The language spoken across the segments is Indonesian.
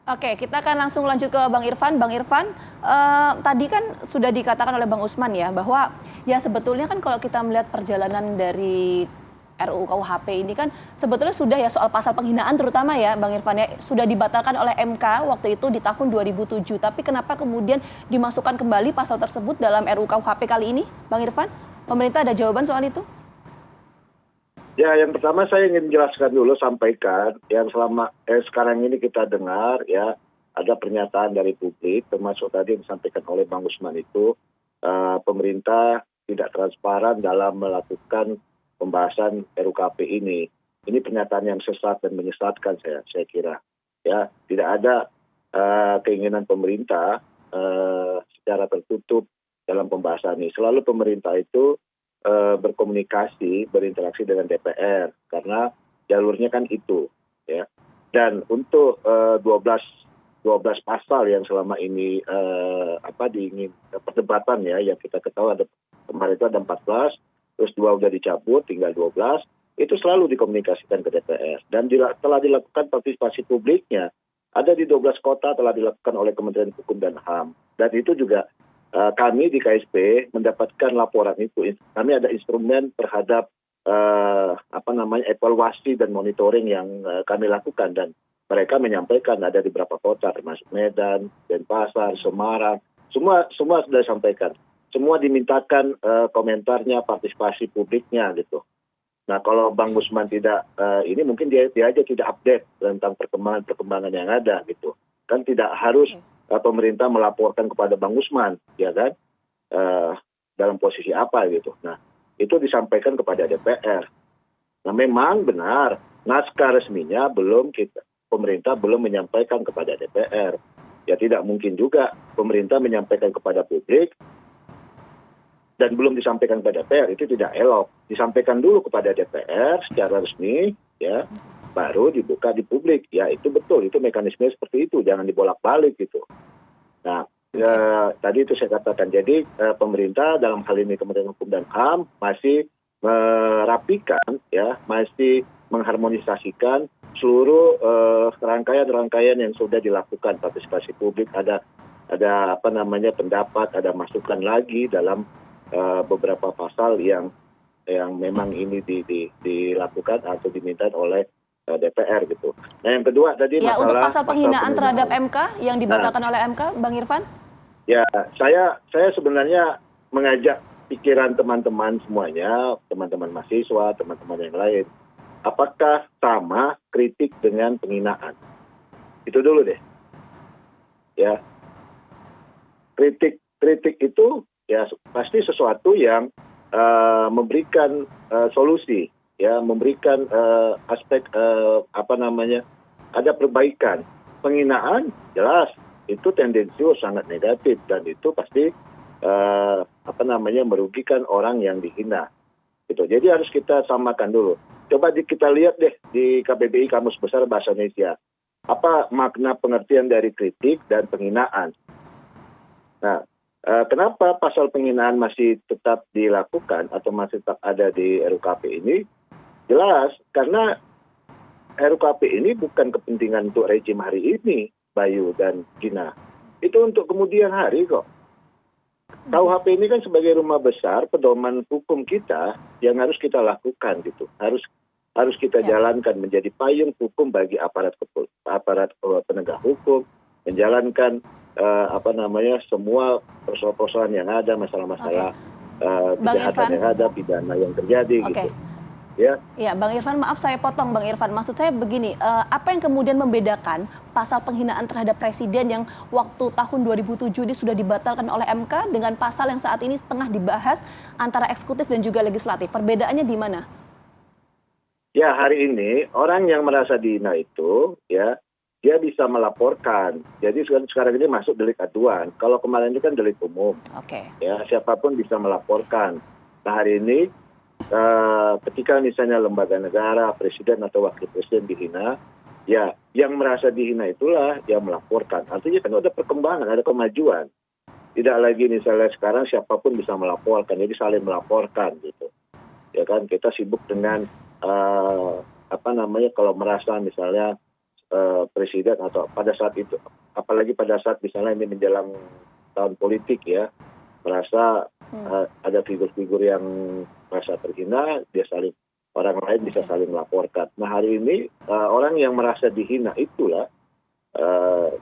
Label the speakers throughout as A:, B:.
A: Oke, kita akan langsung lanjut ke Bang Irfan. Bang Irfan, tadi kan sudah dikatakan oleh Bang Usman ya bahwa ya sebetulnya kan kalau kita melihat perjalanan dari RUU KUHP ini kan sebetulnya sudah ya soal pasal penghinaan terutama ya Bang Irfan ya sudah dibatalkan oleh MK waktu itu di tahun 2007. Tapi kenapa kemudian dimasukkan kembali pasal tersebut dalam RUU KUHP kali ini, Bang Irfan? Pemerintah ada jawaban soal itu?
B: Ya, yang pertama saya ingin jelaskan dulu, sampaikan yang sekarang ini kita dengar ya, ada pernyataan dari publik, termasuk tadi yang disampaikan oleh Bang Usman itu, pemerintah tidak transparan dalam melakukan pembahasan RUKP ini. Ini pernyataan yang sesat dan menyesatkan saya kira. Ya, tidak ada keinginan pemerintah secara tertutup dalam pembahasan ini. Selalu pemerintah itu berkomunikasi, berinteraksi dengan DPR karena jalurnya kan itu, ya. Dan untuk 12 pasal yang selama ini diingin perdebatan ya, yang kita ketahui ada kemarin itu ada 14, terus 2 udah dicabut, tinggal 12, itu selalu dikomunikasikan ke DPR dan telah dilakukan partisipasi publiknya. Ada di 12 kota telah dilakukan oleh Kementerian Hukum dan HAM, dan itu juga kami di KSP mendapatkan laporan itu. Kami ada instrumen terhadap evaluasi dan monitoring yang kami lakukan, dan mereka menyampaikan ada di beberapa kota termasuk Medan, Denpasar, Semarang, semua sudah disampaikan. Semua dimintakan komentarnya, partisipasi publiknya gitu. Nah, kalau Bang Usman tidak ini mungkin dia aja tidak update tentang perkembangan yang ada gitu. Kan tidak harus pemerintah melaporkan kepada Bang Usman, ya kan, dalam posisi apa gitu. Nah, itu disampaikan kepada DPR. Nah, memang benar naskah resminya pemerintah belum menyampaikan kepada DPR. Ya tidak mungkin juga pemerintah menyampaikan kepada publik dan belum disampaikan kepada DPR, itu tidak elok. Disampaikan dulu kepada DPR secara resmi, ya, baru dibuka di publik. Ya itu betul, itu mekanisme seperti itu, jangan dibolak-balik gitu. Nah, tadi itu saya katakan, jadi pemerintah dalam hal ini Kementerian Hukum dan HAM masih merapikan, ya, masih mengharmonisasikan seluruh rangkaian-rangkaian yang sudah dilakukan, partisipasi publik, ada pendapat, ada masukan lagi dalam beberapa pasal yang memang ini dilakukan atau diminta oleh DPR gitu. Nah, yang kedua tadi
A: ya,
B: masalah
A: untuk pasal penghinaan terhadap MK yang dibatalkan oleh MK, Bang Irfan?
B: Ya, saya sebenarnya mengajak pikiran teman-teman semuanya, teman-teman mahasiswa, teman-teman yang lain, apakah sama kritik dengan penghinaan? Itu dulu deh. Ya, kritik itu ya pasti sesuatu yang memberikan solusi, ya, memberikan aspek ada perbaikan. Penghinaan jelas itu tendensius, sangat negatif, dan itu pasti merugikan orang yang dihina. Gitu. Jadi harus kita samakan dulu. Coba kita lihat deh di KBBI Kamus Besar Bahasa Indonesia. Apa makna pengertian dari kritik dan penghinaan? Nah, kenapa pasal penghinaan masih tetap dilakukan atau masih tetap ada di RUKP ini? Jelas, karena RUKP ini bukan kepentingan untuk rejim hari ini, Bayu dan Gina. Itu untuk kemudian hari kok. KUHP ini kan sebagai rumah besar pedoman hukum kita yang harus kita lakukan gitu. Harus kita jalankan menjadi payung hukum bagi aparat penegak hukum, menjalankan semua persoalan-persoalan yang ada, masalah-masalah kejahatan yang ada, pidana yang terjadi gitu.
A: Ya, Bang Irfan, maaf saya potong Bang Irfan. Maksud saya begini, apa yang kemudian membedakan pasal penghinaan terhadap presiden yang waktu tahun 2007 ini sudah dibatalkan oleh MK dengan pasal yang saat ini tengah dibahas antara eksekutif dan juga legislatif? Perbedaannya di mana?
B: Ya, hari ini orang yang merasa dihina itu, ya, dia bisa melaporkan. Jadi sekarang ini masuk delik aduan. Kalau kemarin itu kan delik umum. Ya, siapapun bisa melaporkan. Nah, hari ini ketika misalnya lembaga negara, presiden atau wakil presiden dihina, ya yang merasa dihina itulah yang melaporkan. Artinya kan ada perkembangan, ada kemajuan. Tidak lagi misalnya sekarang siapapun bisa melaporkan, jadi saling melaporkan gitu. Ya kan, kita sibuk dengan kalau merasa misalnya presiden atau pada saat itu, apalagi pada saat misalnya ini menjelang tahun politik ya, merasa ada figur-figur yang merasa terhina, orang lain bisa saling melaporkan. Nah hari ini orang yang merasa dihina itulah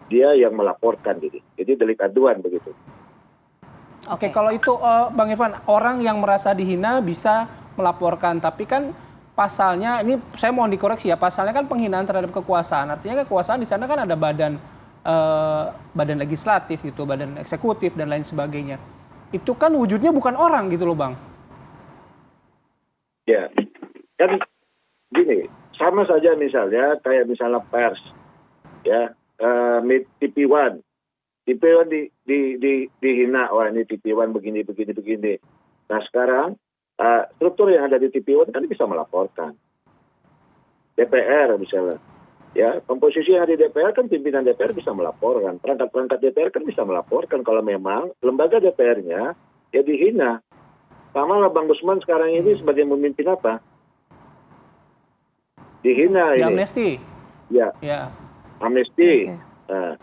B: dia yang melaporkan diri. Jadi delik aduan begitu.
C: Oke, kalau itu Bang Irfan, orang yang merasa dihina bisa melaporkan, tapi kan pasalnya ini saya mohon dikoreksi ya, pasalnya kan penghinaan terhadap kekuasaan. Artinya kekuasaan di sana kan ada badan legislatif gitu, badan eksekutif dan lain sebagainya. Itu kan wujudnya bukan orang gitu loh, Bang.
B: Ya, kan gini, sama saja misalnya kayak misalnya pers, ya, TV1 dihina, wah ini TV1 begini. Nah sekarang struktur yang ada di TV1 kan bisa melaporkan. DPR misalnya, ya komposisi yang ada di DPR kan pimpinan DPR bisa melaporkan, perangkat DPR kan bisa melaporkan kalau memang lembaga DPR-nya ya dihina. Sama lah Bang Usman sekarang ini sebagai memimpin apa? Dihina ini.
C: Amnesti.
B: Ya. Amnesti.
A: Okay.
B: Nah,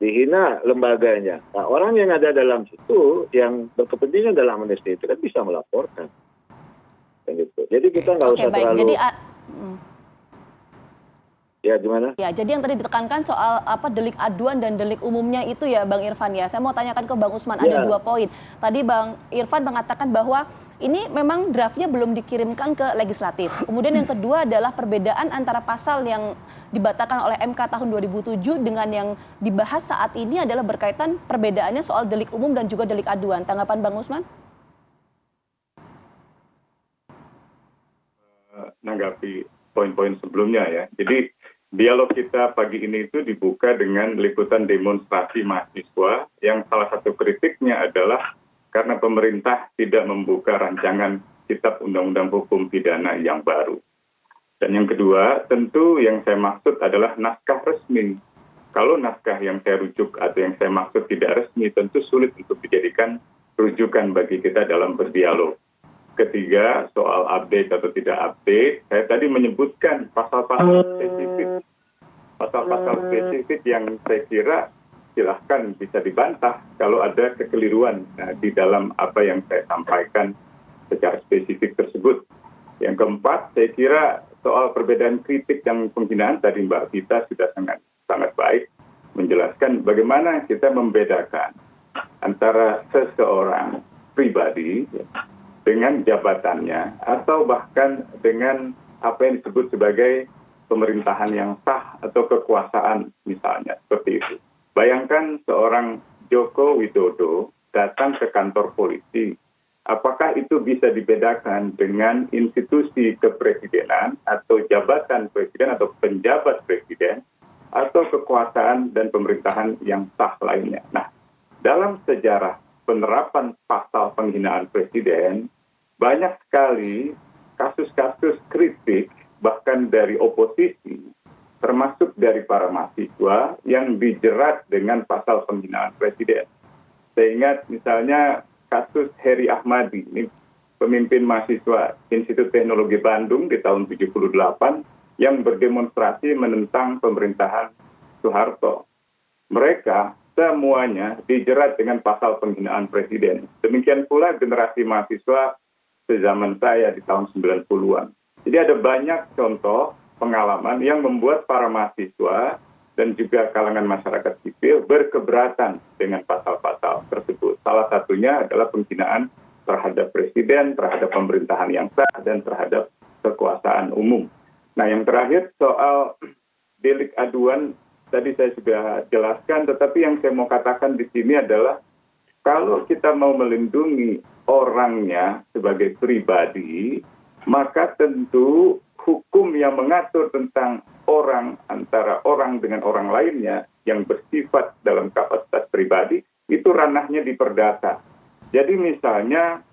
B: dihina lembaganya. Nah, orang yang ada dalam situ yang berkepentingan dalam amnesti itu kan bisa melaporkan. Gitu. Jadi kita nggak usah
A: baik.
B: terlalu.
A: Jadi,
B: ya gimana?
A: ya, jadi yang tadi ditekankan soal delik aduan dan delik umumnya itu ya Bang Irfan ya. Saya mau tanyakan ke Bang Usman, ada 2 poin. Tadi Bang Irfan mengatakan bahwa ini memang draftnya belum dikirimkan ke legislatif. Kemudian yang kedua adalah perbedaan antara pasal yang dibatalkan oleh MK tahun 2007 dengan yang dibahas saat ini adalah berkaitan perbedaannya soal delik umum dan juga delik aduan. Tanggapan Bang Usman?
D: Menanggapi poin-poin sebelumnya ya. Jadi dialog kita pagi ini itu dibuka dengan liputan demonstrasi mahasiswa yang salah satu kritiknya adalah karena pemerintah tidak membuka rancangan kitab undang-undang hukum pidana yang baru. Dan yang kedua, tentu yang saya maksud adalah naskah resmi. Kalau naskah yang saya rujuk atau yang saya maksud tidak resmi, tentu sulit untuk dijadikan rujukan bagi kita dalam berdialog. Ketiga, soal update atau tidak update, saya tadi menyebutkan pasal-pasal spesifik. Pasal-pasal spesifik yang saya kira silahkan bisa dibantah kalau ada kekeliruan di dalam apa yang saya sampaikan secara spesifik tersebut. Yang keempat, saya kira soal perbedaan kritik dan penghinaan tadi Mbak Vita sudah sangat baik menjelaskan bagaimana kita membedakan antara seseorang pribadi dengan jabatannya atau bahkan dengan apa yang disebut sebagai pemerintahan yang sah atau kekuasaan misalnya, seperti itu. Bayangkan seorang Joko Widodo datang ke kantor polisi. Apakah itu bisa dibedakan dengan institusi kepresidenan atau jabatan presiden atau penjabat presiden atau kekuasaan dan pemerintahan yang sah lainnya? Nah, dalam sejarah penerapan pasal penghinaan presiden, banyak sekali kasus-kasus kritik bahkan dari oposisi, termasuk dari para mahasiswa yang dijerat dengan pasal penghinaan presiden. Saya ingat misalnya kasus Heri Ahmadi, ini pemimpin mahasiswa Institut Teknologi Bandung di tahun 78 yang berdemonstrasi menentang pemerintahan Soeharto. Mereka semuanya dijerat dengan pasal penghinaan presiden. Demikian pula generasi mahasiswa sezaman saya di tahun 90-an. Jadi ada banyak contoh pengalaman yang membuat para mahasiswa dan juga kalangan masyarakat sipil berkeberatan dengan pasal-pasal tersebut. Salah satunya adalah penghinaan terhadap presiden, terhadap pemerintahan yang sah, dan terhadap kekuasaan umum. Nah, yang terakhir soal delik aduan, tadi saya sudah jelaskan, tetapi yang saya mau katakan di sini adalah kalau kita mau melindungi orangnya sebagai pribadi, maka tentu hukum yang mengatur tentang orang antara orang dengan orang lainnya yang bersifat dalam kapasitas pribadi itu ranahnya di perdata. Jadi misalnya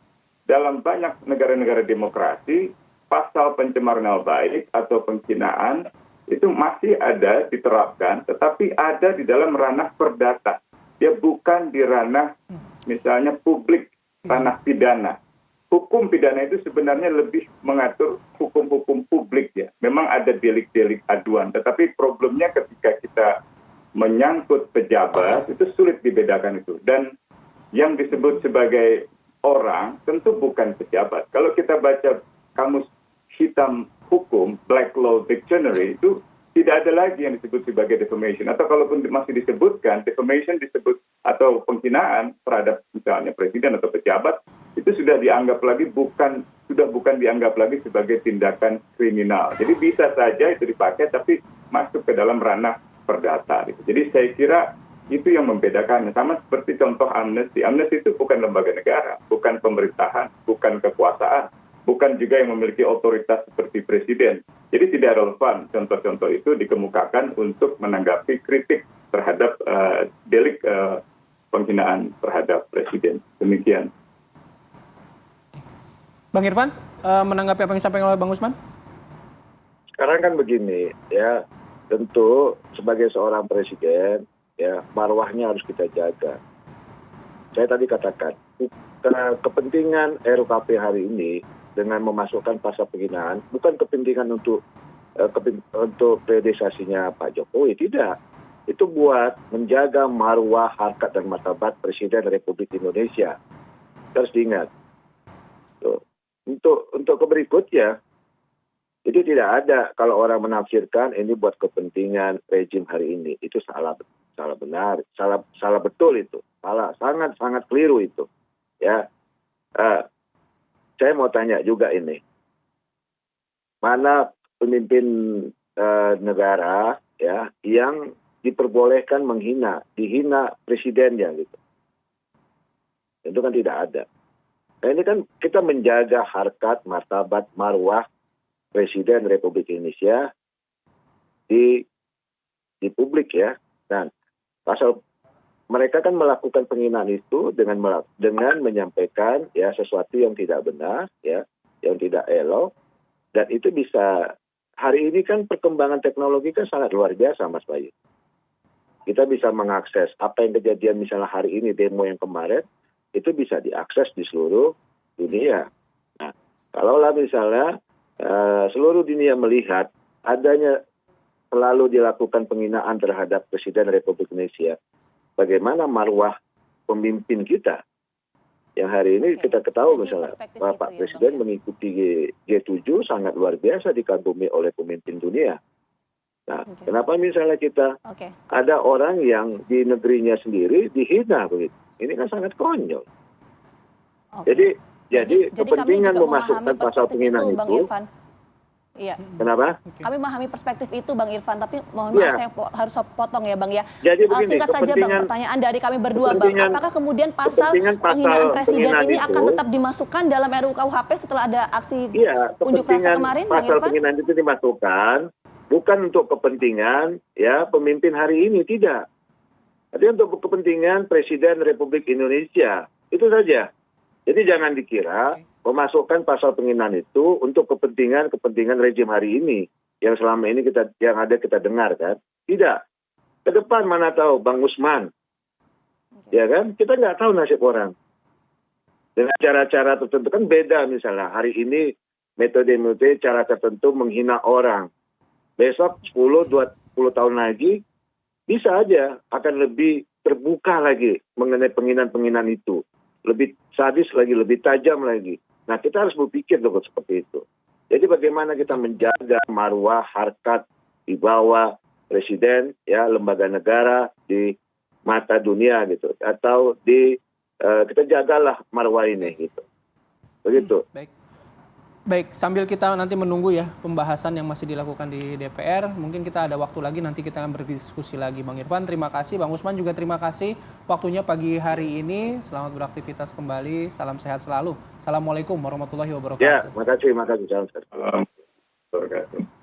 D: dalam banyak negara-negara demokrasi pasal pencemaran nama baik atau penghinaan itu masih ada diterapkan, tetapi ada di dalam ranah perdata. Dia bukan di ranah misalnya publik, ranah pidana. hukum pidana itu sebenarnya lebih mengatur hukum-hukum publik ya. Memang ada delik-delik aduan, tetapi problemnya ketika kita menyangkut pejabat itu sulit dibedakan itu. Dan yang disebut sebagai orang tentu bukan pejabat. Kalau kita baca kamus hitam hukum, Black Law Dictionary, itu tidak ada lagi yang disebut sebagai defamation. Atau kalaupun masih disebutkan, defamation disebut atau penghinaan terhadap misalnya presiden atau pejabat, itu sudah dianggap lagi bukan dianggap lagi sebagai tindakan kriminal. Jadi bisa saja itu dipakai, tapi masuk ke dalam ranah perdata. Gitu. Jadi saya kira itu yang membedakannya. Sama seperti contoh amnesti. Amnesti itu bukan lembaga negara, bukan pemerintahan, bukan kekuasaan, bukan juga yang memiliki otoritas seperti presiden. Jadi tidak relevan contoh-contoh itu dikemukakan untuk menanggapi kritik terhadap delik penghinaan terhadap presiden. Demikian.
C: Bang Irfan, menanggapi apa yang disampaikan oleh Bang Usman?
B: Sekarang kan begini, ya tentu sebagai seorang presiden, ya marwahnya harus kita jaga. Saya tadi katakan, kepentingan RUKP hari ini dengan memasukkan pasal penghinaan bukan kepentingan untuk priorisasinya Pak Jokowi, tidak. Itu buat menjaga marwah, harkat dan martabat Presiden Republik Indonesia. Harus diingat. Tuh. Untuk berikutnya, jadi tidak ada kalau orang menafsirkan ini buat kepentingan rejim hari ini. Itu salah benar, salah betul itu. Salah, sangat keliru itu. Ya. Saya mau tanya juga ini, mana pemimpin negara ya yang diperbolehkan dihina presidennya gitu? Itu kan tidak ada. Nah ini kan kita menjaga harkat, martabat, marwah Presiden Republik Indonesia di publik ya. Dan mereka kan melakukan penghinaan itu dengan menyampaikan ya sesuatu yang tidak benar ya, yang tidak elok, dan itu bisa hari ini kan perkembangan teknologi kan sangat luar biasa Mas Bayu. Kita bisa mengakses apa yang kejadian misalnya hari ini demo yang kemarin itu bisa diakses di seluruh dunia. Nah, kalaulah misalnya seluruh dunia melihat adanya selalu dilakukan penghinaan terhadap Presiden Republik Indonesia, bagaimana marwah pemimpin kita yang hari ini kita ketahui misalnya Bapak Presiden mengikuti G7 sangat luar biasa dikagumi oleh pemimpin dunia. Nah, kenapa misalnya kita ada orang yang di negerinya sendiri dihina begitu? Ini kan sangat konyol. Jadi kepentingan memasukkan pasal penghinaan itu.
A: Iya.
B: Kenapa?
A: Kami memahami perspektif itu Bang Irfan, tapi mohon maaf saya harus potong ya Bang ya.
B: Jadi begini,
A: singkat saja Bang, pertanyaan dari kami berdua Bang. Apakah kemudian pasal penghinaan presiden ini akan tetap dimasukkan dalam RUU KUHP setelah ada aksi unjuk rasa kemarin Bang Irfan?
B: Pasal penghinaan itu dimasukkan bukan untuk kepentingan ya pemimpin hari ini, tidak. Tapi untuk kepentingan Presiden Republik Indonesia. Itu saja. Jadi jangan dikira memasukkan pasal penghinaan itu untuk kepentingan rejim hari ini yang selama ini kita dengar kan. Tidak. Ke depan mana tahu Bang Usman. Ya kan? Kita nggak tahu nasib orang. Dengan cara-cara tertentu kan beda misalnya. Hari ini metode cara tertentu menghina orang. Besok 10-20 tahun lagi bisa aja akan lebih terbuka lagi mengenai penghinaan-penghinaan itu. Lebih sadis lagi, lebih tajam lagi. Nah, kita harus berpikir dong seperti itu. Jadi bagaimana kita menjaga marwah, harkat, wibawa presiden, ya lembaga negara di mata dunia gitu. Atau kita jagalah marwah ini gitu. Begitu.
C: Baik, sambil kita nanti menunggu ya pembahasan yang masih dilakukan di DPR, mungkin kita ada waktu lagi nanti kita akan berdiskusi lagi. Bang Irfan, terima kasih. Bang Usman juga terima kasih waktunya pagi hari ini. Selamat beraktivitas kembali. Salam sehat selalu. Assalamualaikum warahmatullahi wabarakatuh.
B: Ya, makasih. Salam sehat.
D: Assalamualaikum warahmatullahi wabarakatuh.